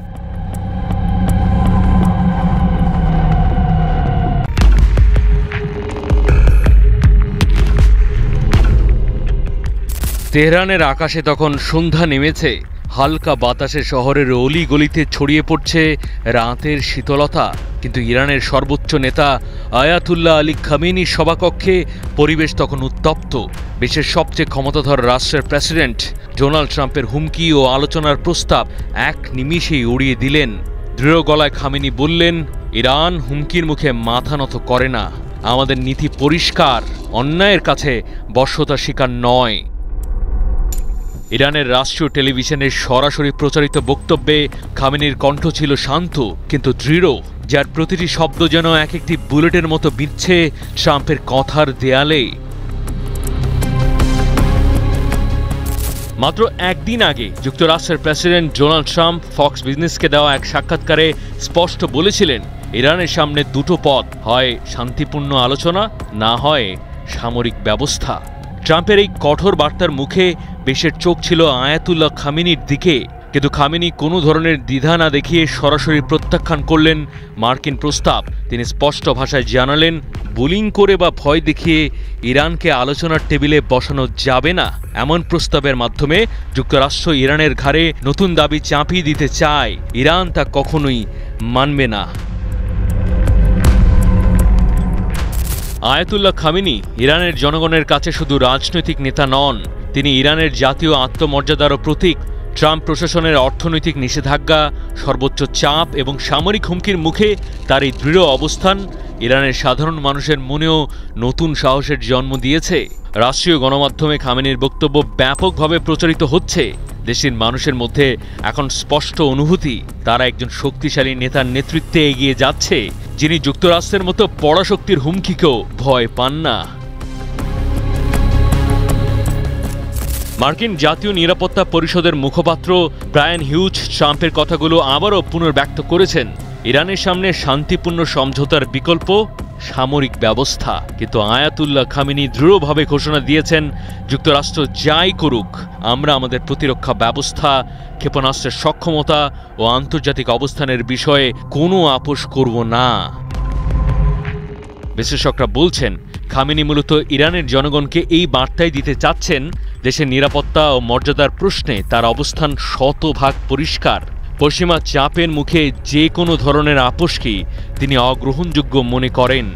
তেহরানের আকাশে তখন সন্ধ্যা নেমেছে। হালকা বাতাসে শহরের অলি গলিতে ছড়িয়ে পড়ছে রাতের শীতলতা। কিন্তু ইরানের সর্বোচ্চ নেতা আয়াতুল্লাহ আলী খামেনির সভাকক্ষে পরিবেশ তখন উত্তপ্ত। বিশ্বের সবচেয়ে ক্ষমতাধর রাষ্ট্রের প্রেসিডেন্ট ডোনাল্ড ট্রাম্পের হুমকি ও আলোচনার প্রস্তাব এক নিমিষেই উড়িয়ে দিলেন। দৃঢ় গলায় খামেনি বললেন, ইরান হুমকির মুখে মাথা নত করে না। আমাদের নীতি পরিষ্কার, অন্যায়ের কাছে বশ্যতা স্বীকার নয়। ইরানের রাষ্ট্রীয় টেলিভিশনের সরাসরি প্রচারিত বক্তব্যে খামেনির কণ্ঠ ছিল শান্ত কিন্তু দৃঢ়, যার প্রতিটি শব্দ যেন এক একটি বুলেটের মতো বিঁধছে ট্রাম্পের কথার দেয়ালে। মাত্র একদিন আগে যুক্তরাষ্ট্রের প্রেসিডেন্ট ডোনাল্ড ট্রাম্প ফক্স বিজনেসকে দেওয়া এক সাক্ষাৎকারে স্পষ্ট বলেছিলেন, ইরানের সামনে দুটো পথ, হয় শান্তিপূর্ণ আলোচনা, না হয় সামরিক ব্যবস্থা। ট্রাম্পের এই কঠোর বার্তার মুখে বিশ্বের চোখ ছিল আয়াতুল্লাহ খামেনির দিকে। কিন্তু খামেনি কোনো ধরনের দ্বিধা না দেখিয়ে সরাসরি প্রত্যাখ্যান করলেন মার্কিন প্রস্তাব। তিনি স্পষ্ট ভাষায় জানালেন, বুলিং করে বা ভয় দেখিয়ে ইরানকে আলোচনার টেবিলে বসানো যাবে না। এমন প্রস্তাবের মাধ্যমে যুক্তরাষ্ট্র ইরানের ঘাড়ে নতুন দাবি চাপিয়ে দিতে চায়। ইরান তা কখনোই মানবে না। আয়াতুল্লাহ খামেনি ইরানের জনগণের কাছে শুধু রাজনৈতিক নেতা নন, তিনি ইরানের জাতীয় আত্মমর্যাদারও প্রতীক। ট্রাম্প প্রশাসনের অর্থনৈতিক নিষেধাজ্ঞা, সর্বোচ্চ চাপ এবং সামরিক হুমকির মুখে তার এই দৃঢ় অবস্থান ইরানের সাধারণ মানুষের মনেও নতুন সাহসের জন্ম দিয়েছে। রাষ্ট্রীয় গণমাধ্যমে খামেনির বক্তব্য ব্যাপকভাবে প্রচারিত হচ্ছে। দেশের মানুষের মধ্যে এখন স্পষ্ট অনুভূতি, তারা একজন শক্তিশালী নেতার নেতৃত্বে এগিয়ে যাচ্ছে, যিনি যুক্তরাষ্ট্রের মতো পরাশক্তির হুমকিকেও ভয় পান না। মার্কিন জাতীয় নিরাপত্তা পরিষদের মুখপাত্র ব্রায়ান হিউজ ট্রাম্পের কথাগুলো আবারও পুনর্ব্যক্ত করেছেন। ইরানের সামনে শান্তিপূর্ণ সমঝোতার বিকল্প সামরিক ব্যবস্থা। কিন্তু আয়াতুল্লাহ খামেনি দৃঢ়ভাবে ঘোষণা দিয়েছেন, যুক্তরাষ্ট্র যাই করুক, আমরা আমাদের প্রতিরক্ষা ব্যবস্থা, ক্ষেপণাস্ত্রের সক্ষমতা ও আন্তর্জাতিক অবস্থানের বিষয়ে কোনো আপোষ করব না। বিশেষজ্ঞরা বলছেন, খামেনি মূলত ইরানের জনগণকে এই বার্তাই দিতে চাচ্ছেন, দেশের নিরাপত্তা ও মর্যাদার প্রশ্নে তার অবস্থান শতভাগ পরিষ্কার। পশ্চিমা চাপের মুখে যে কোনো ধরনের আপোষকেই তিনি অগ্রহণযোগ্য মনে করেন।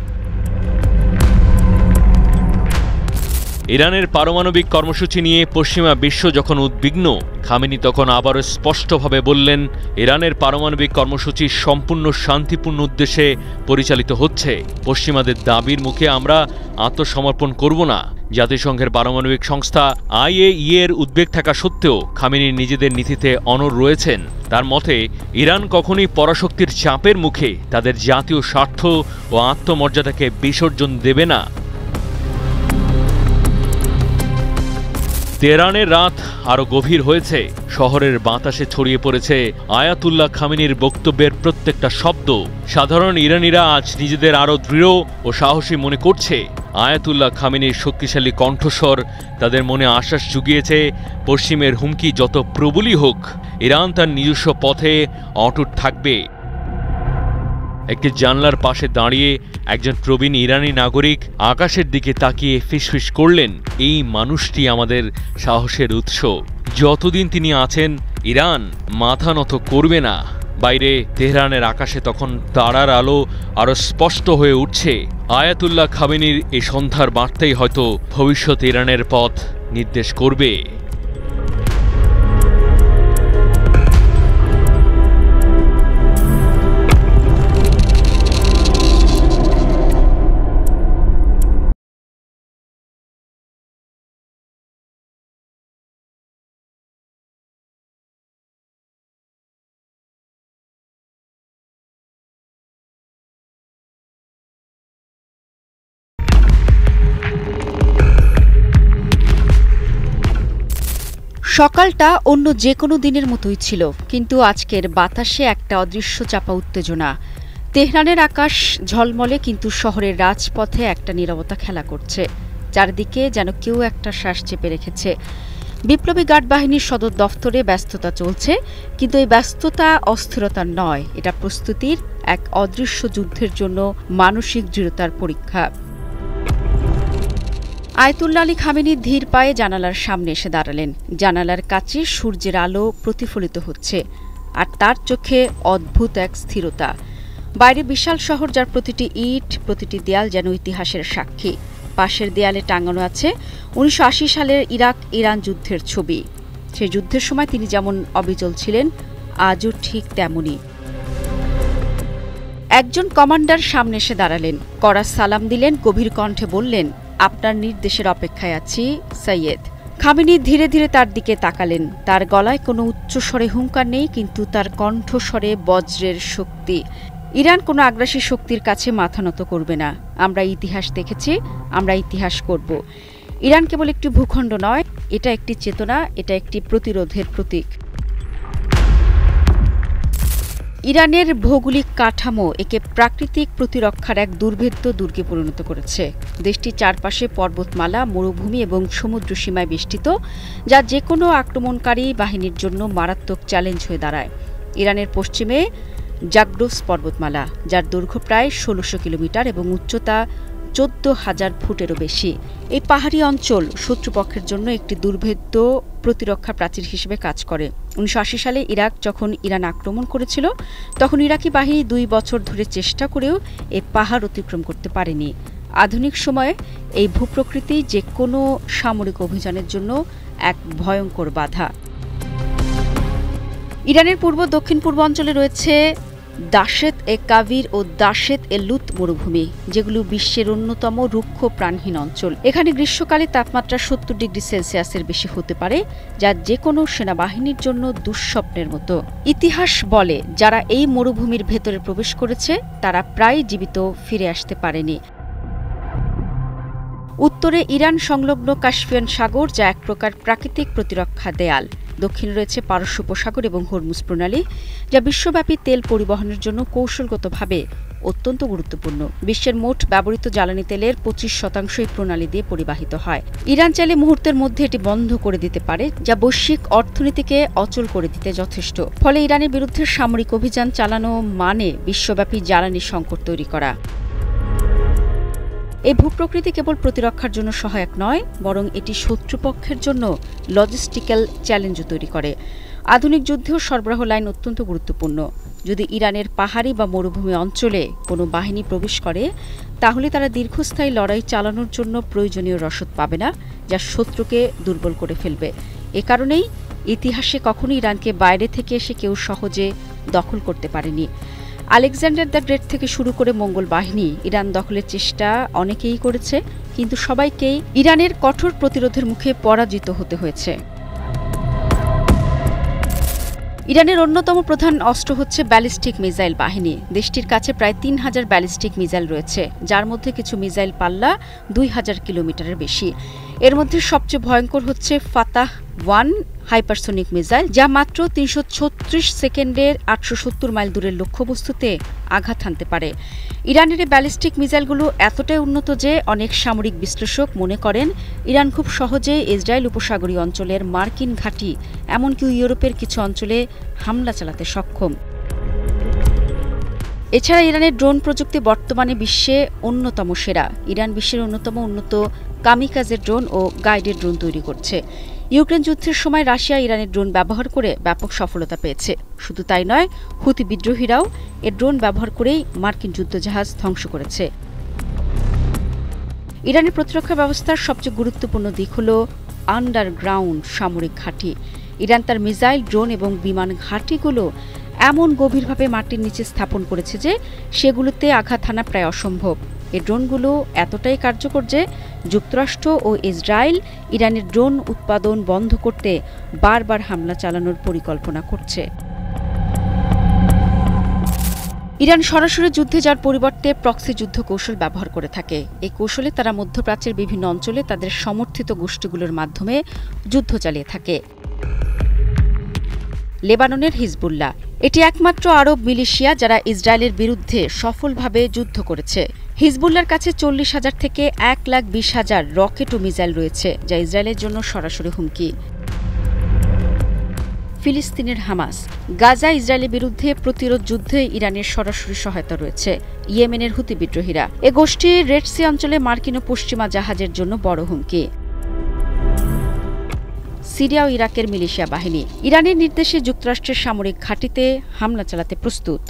ইরানের পারমাণবিক কর্মসূচি নিয়ে পশ্চিমা বিশ্ব যখন উদ্বিগ্ন, খামেনি তখন আবারও স্পষ্টভাবে বললেন, ইরানের পারমাণবিক কর্মসূচি সম্পূর্ণ শান্তিপূর্ণ উদ্দেশ্যে পরিচালিত হচ্ছে। পশ্চিমাদের দাবির মুখে আমরা আত্মসমর্পণ করব না। জাতিসংঘের পারমাণবিক সংস্থা IAEA এর উদ্বেগ থাকা সত্ত্বেও খামেনি নিজেদের নীতিতে অনড় রয়েছেন। তার মতে, ইরান কখনোই পরাশক্তির চাপের মুখে তাদের জাতীয় স্বার্থ ও আত্মমর্যাদাকে বিসর্জন দেবে না। তেহরানের রাত আরো গভীর হয়েছে। শহরের বাতাসে ছড়িয়ে পড়েছে আয়াতুল্লাহ খামেনির বক্তব্যের প্রত্যেকটা শব্দ। সাধারণ ইরানিরা আজ নিজেদের আরো দৃঢ় ও সাহসী মনে করছে। আয়াতুল্লাহ খামেনির শক্তিশালী কণ্ঠস্বর তাদের মনে আশ্বাস জুগিয়েছে, পশ্চিমের হুমকি যত প্রবলই হোক, ইরান তার নিজস্ব পথে অটুট থাকবে। একটি জানলার পাশে দাঁড়িয়ে একজন প্রবীণ ইরানি নাগরিক আকাশের দিকে তাকিয়ে ফিসফিস করলেন, এই মানুষটি আমাদের সাহসের উৎস। যতদিন তিনি আছেন, ইরান মাথা নত করবে না। বাইরে তেহরানের আকাশে তখন তারার আলো আরো স্পষ্ট হয়ে উঠছে। আয়াতুল্লাহ খামেনির এই সন্ধ্যার বার্তাই হয়তো ভবিষ্যৎ ইরানের পথ নির্দেশ করবে। সকালটা অন্য যে কোনো দিনের মতোই ছিল, কিন্তু আজকের বাতাসে একটা অদৃশ্য চাপা উত্তেজনা। তেহরানের আকাশ ঝলমলে, কিন্তু শহরের রাজপথে একটা নীরবতা খেলা করছে। চারদিকে যেন কেউ একটা শ্বাস চেপে রেখেছে। বিপ্লবী গার্ড বাহিনীর সদর দফতরে ব্যস্ততা চলছে, কিন্তু এই ব্যস্ততা অস্থিরতার নয়, এটা প্রস্তুতির এক অদৃশ্য যুদ্ধের জন্য মানসিক দৃঢ়তার পরীক্ষা। আয়াতুল্লাহ আলী খামেনি ধীর পায়ে জানালার সামনে এসে দাঁড়ালেন। জানালার কাছে সূর্যের আলো প্রতিফলিত হচ্ছে, আর তার চোখে অদ্ভুত এক স্থিরতা। বাইরে বিশাল শহর, যার প্রতিটি ইট, প্রতিটি দেয়াল যেন ইতিহাসের সাক্ষী। পাশের দেয়ালে টাঙানো আছে 1980 সালের ইরাক ইরান যুদ্ধের ছবি। সেই যুদ্ধের সময় তিনি যেমন অবিচল ছিলেন, আজও ঠিক তেমনই। একজন কমান্ডার সামনে এসে দাঁড়ালেন, কড়া সালাম দিলেন, গভীর কণ্ঠে বললেন, আপনার নির্দেশের অপেক্ষায় আছি সৈয়দ। খামেনি ধীরে ধীরে তার দিকে তাকালেন। তার গলায় কোনো উচ্চস্বরে হুঙ্কার নেই, কিন্তু তার কণ্ঠস্বরে বজ্রের শক্তি। ইরান কোনো আগ্রাসী শক্তির কাছে মাথা নত করবে না। আমরা ইতিহাস দেখেছি, আমরা ইতিহাস করব। ইরান কেবল একটি ভূখণ্ড নয়, এটা একটি চেতনা, এটা একটি প্রতিরোধের প্রতীক। ইরানের ভৌগোলিক কাঠামো একে প্রাকৃতিক প্রতিরক্ষার এক দুর্ভেদ্য দুর্গে পরিণত করেছে। দেশটির চারপাশে পর্বতমালা, মরুভূমি এবং সমুদ্র সীমায় বেষ্টিত, যা যে কোনো আক্রমণকারী বাহিনীর জন্য মারাত্মক চ্যালেঞ্জ হয়ে দাঁড়ায়। ইরানের পশ্চিমে জাগ্রোস পর্বতমালা, যার দৈর্ঘ্য প্রায় 1600 কিলোমিটার এবং উচ্চতা 14,000 ফুটেরও বেশি। এই পাহাড়ি অঞ্চল শত্রুপক্ষের জন্য একটি দুর্ভেদ্য প্রতিরক্ষা প্রাচীর হিসেবে কাজ করে। 1980 সালে ইরাক যখন ইরান আক্রমণ করেছিল, তখন ইরাকি বাহিনী 2 বছর ধরে চেষ্টা করেও এই পাহাড় অতিক্রম করতে পারেনি। আধুনিক সময়ে এই ভূপ্রকৃতি যে কোনো সামরিক অভিযানের জন্য এক ভয়ঙ্কর বাধা। ইরানের পূর্ব দক্ষিণ পূর্ব অঞ্চলে রয়েছে দাশেত এ কাবির ও দাশেত এ লুত মরুভূমি, যেগুলো বিশ্বের অন্যতম রুক্ষ প্রাণহীন অঞ্চল। এখানে গ্রীষ্মকালে তাপমাত্রা 70 ডিগ্রি সেলসিয়াসের বেশি হতে পারে, যা যে কোনো সেনাবাহিনীর জন্য দুঃস্বপ্নের মতো। ইতিহাস বলে, যারা এই মরুভূমির ভেতরে প্রবেশ করেছে তারা প্রায় জীবিত ফিরে আসতে পারেনি। উত্তরে ইরান সংলগ্ন কাস্পিয়ান সাগর, যা এক প্রকার প্রাকৃতিক প্রতিরক্ষা দেয়াল। দক্ষিণে রয়েছে পারস্য উপসাগর এবং হরমুজ প্রণালী, যা বিশ্বব্যাপী তেল পরিবহনের জন্য কৌশলগতভাবে অত্যন্ত গুরুত্বপূর্ণ। বিশ্বের মোট ব্যবহৃত জ্বালানি তেলের 25% এই প্রণালী দিয়ে পরিবাহিত হয়। ইরান চাইলে মুহূর্তের মধ্যে এটি বন্ধ করে দিতে পারে, যা বৈশ্বিক অর্থনীতিকে অচল করে দিতে যথেষ্ট। ফলে ইরানের বিরুদ্ধে সামরিক অভিযান চালানো মানে বিশ্বব্যাপী জ্বালানি সংকট তৈরি করা। এই ভূপ্রকৃতি কেবল প্রতিরক্ষার জন্য সহায়ক নয়, বরং এটি শত্রুপক্ষের জন্য লজিস্টিক্যাল চ্যালেঞ্জও তৈরি করে। আধুনিক যুদ্ধেও সরবরাহ লাইন অত্যন্ত গুরুত্বপূর্ণ। যদি ইরানের পাহাড়ি বা মরুভূমি অঞ্চলে কোনো বাহিনী প্রবেশ করে, তাহলে তারা দীর্ঘস্থায়ী লড়াই চালানোর জন্য প্রয়োজনীয় রসদ পাবে না, যা শত্রুকে দুর্বল করে ফেলবে। এ কারণেই ইতিহাসে কখনো ইরানকে বাইরে থেকে এসে কেউ সহজে দখল করতে পারেনি। আলেকজান্ডার দ্য গ্রেট থেকে শুরু করে মঙ্গল বাহিনী ইরান দখলের চেষ্টা অনেকেই করেছে, কিন্তু সবাইকেই ইরানের কঠোর প্রতিরোধের মুখে পরাজিত হতে হয়েছে। ইরানের অন্যতম প্রধান অস্ত্র হচ্ছে ব্যালিস্টিক মিসাইল বাহিনী। দেশটির কাছে প্রায় 3000 ব্যালিস্টিক মিসাইল রয়েছে, যার মধ্যে কিছু মিসাইল পাল্লা 2000 কিলোমিটারের বেশি। এর মধ্যে সবচেয়ে ভয়ঙ্কর হচ্ছে ফাতাহ 1 হাইপারসোনিক মিসাইল, যা মাত্র 336 সেকেন্ডের 870 মাইল দূরের লক্ষ্যবস্তুতে আঘাত হানতে পারে। ইরানের এই ব্যালিস্টিক মিসাইলগুলো এতটাই উন্নত যে অনেক সামরিক বিশ্লেষক মনে করেন ইরান খুব সহজে ইসরায়েল উপসাগরীয় অঞ্চলের মার্কিন ঘাঁটি, এমনকি ইউরোপের কিছু অঞ্চলে হামলা চালাতে সক্ষম। এছাড়া ইরানের ড্রোন প্রযুক্তি বর্তমানে বিশ্বে অন্যতম সেরা। ইরান বিশ্বের অন্যতম উন্নত কামিকাজের ড্রোন ও গাইডেড ড্রোন তৈরি করছে। ইউক্রেন যুদ্ধের সময় রাশিয়া ইরানের ড্রোন ব্যবহার করে ব্যাপক সফলতা পেয়েছে। শুধু তাই নয়, হুতি বিদ্রোহীরাও এর ড্রোন ব্যবহার করেই মার্কিন যুদ্ধজাহাজ ধ্বংস করেছে। ইরানের প্রতিরক্ষা ব্যবস্থার সবচেয়ে গুরুত্বপূর্ণ দিক হল আন্ডারগ্রাউন্ড সামরিক ঘাঁটি। ইরান তার মিসাইল, ড্রোন এবং বিমান ঘাঁটিগুলো এমন গভীরভাবে মাটির নিচে স্থাপন করেছে যে সেগুলোতে আঘাত হানা প্রায় অসম্ভব। এই ড্রোনগুলো এতটাই কার্যকর যে যুক্তরাষ্ট্র ও ইসরায়েল ইরানের ড্রোন উৎপাদন বন্ধ করতে বারবার হামলা চালানোর পরিকল্পনা করছে। ইরান সরাসরি যুদ্ধে যাওয়ার পরিবর্তে প্রক্সি যুদ্ধ কৌশল ব্যবহার করে থাকে। এই কৌশলে তারা মধ্যপ্রাচ্যের বিভিন্ন অঞ্চলে তাদের সমর্থিত গোষ্ঠীগুলোর মাধ্যমে যুদ্ধ চালিয়ে থাকে। লেবাননের হিজবুল্লাহ এটি একমাত্র আরব মিলিশিয়া যারা ইসরায়েলের বিরুদ্ধে সফলভাবে যুদ্ধ করেছে। হিজবুল্লাহর কাছে 40,000 থেকে 1,20,000 রকেট ও মিসাইল রয়েছে, যা ইসরায়েলের জন্য সরাসরি হুমকি। ফিলিস্তিনের হামাস গাজা ইসরায়েলের বিরুদ্ধে প্রতিরোধ যুদ্ধে ইরানের সরাসরি সহায়তা রয়েছে। ইয়েমেনের হুতি বিদ্রোহীরা এ গোষ্ঠী রেড সি অঞ্চলে মার্কিন ও পশ্চিমা জাহাজের জন্য বড় হুমকি। সিরিয়া ও ইরাকের মিলিশিয়া বাহিনী ইরানের নির্দেশে যুক্তরাষ্ট্রের সামরিক ঘাঁটিতে হামলা চালাতে প্রস্তুত।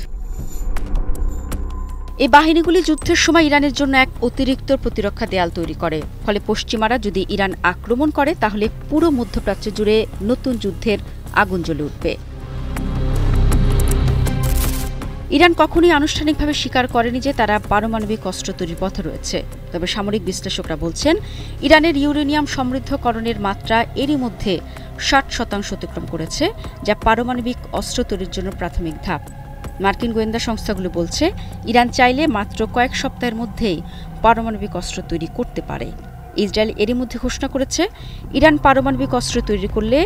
এই বাহিনীগুলি যুদ্ধের সময় ইরানের জন্য এক অতিরিক্ত প্রতিরক্ষা দেয়াল তৈরি করে। ফলে পশ্চিমারা যদি ইরান আক্রমণ করে, তাহলে পুরো মধ্যপ্রাচ্য জুড়ে নতুন যুদ্ধের আগুন জ্বলে উঠবে। ইরান কখনোই আনুষ্ঠানিকভাবে স্বীকার করেনি যে তারা পারমাণবিক অস্ত্র তৈরির পথে রয়েছে। তবে সামরিক বিশ্লেষকরা বলছেন ইরানের ইউরেনিয়াম সমৃদ্ধকরণের মাত্রা এরই মধ্যে 60% অতিক্রম করেছে, যা পারমাণবিক অস্ত্র তৈরির জন্য প্রাথমিক ধাপ। মার্কিন গোয়েন্দা সংস্থাগুলো বলছে ইরান চাইলে মাত্র কয়েক সপ্তাহের মধ্যেই পারমাণবিক অস্ত্র তৈরি করতে পারে। ইসরায়েল এরই মধ্যে ঘোষণা করেছে ইরান পারমাণবিক অস্ত্র তৈরি করলে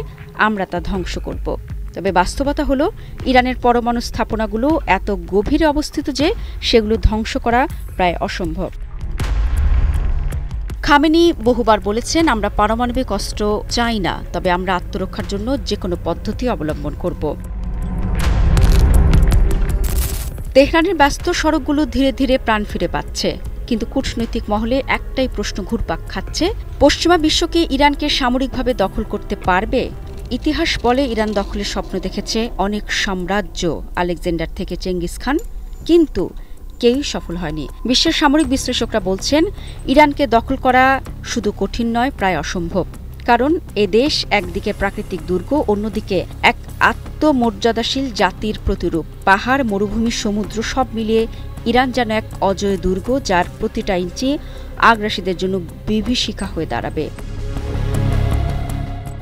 আমরা তা ধ্বংস করব। তবে বাস্তবতা হলো ইরানের পরমাণু স্থাপনাগুলো এত গভীরে অবস্থিত যে সেগুলো ধ্বংস করা প্রায় অসম্ভব। খামেনি বহুবার বলেছেন, আমরা পারমাণবিক অস্ত্র চাই না, তবে আমরা আত্মরক্ষার জন্য যে কোনো পদ্ধতি অবলম্বন করব। তেহরানের ব্যস্ত সড়কগুলো ধীরে ধীরে প্রাণ ফিরে পাচ্ছে, কিন্তু কূটনৈতিক মহলে একটাই প্রশ্ন ঘুরপাক খাচ্ছে, পশ্চিমা বিশ্ব কি ইরানকে সামরিকভাবে দখল করতে পারবে? ইতিহাস বলে ইরান দখলের স্বপ্ন দেখেছে অনেক সাম্রাজ্য, আলেকজান্ডার থেকে চেঙ্গিস খান, কিন্তু কেউই সফল হয়নি। বিশ্বের সামরিক বিশ্লেষকরা বলছেন ইরানকে দখল করা শুধু কঠিন নয়, প্রায় অসম্ভব। কারণ এ দেশ একদিকে প্রাকৃতিক দুর্গ, অন্যদিকে এক আত্মমর্যাদাশীল জাতির প্রতিরূপ। পাহাড়, মরুভূমি, সমুদ্র সব মিলিয়ে ইরান যেন এক অজয় দুর্গ, যার প্রতিটা ইঞ্চি আগ্রাসীদের জন্য বিভীষিকা হয়ে দাঁড়াবে।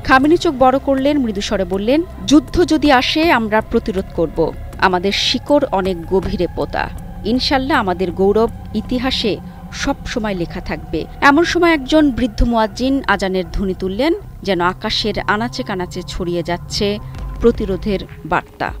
খামেনি চোখ বড় করলেন, মৃদুস্বরে বললেন, যুদ্ধ যদি আসে আমরা প্রতিরোধ করব। আমাদের শিকড় অনেক গভীরে পোতা। ইনশাল্লাহ আমাদের গৌরব ইতিহাসে সব সময় লেখা থাকবে। এমন সময় একজন বৃদ্ধ মুয়াজ্জিন আজানের ধ্বনি তুললেন, যেন আকাশের আনাচে কানাচে ছড়িয়ে যাচ্ছে প্রতিরোধের বার্তা।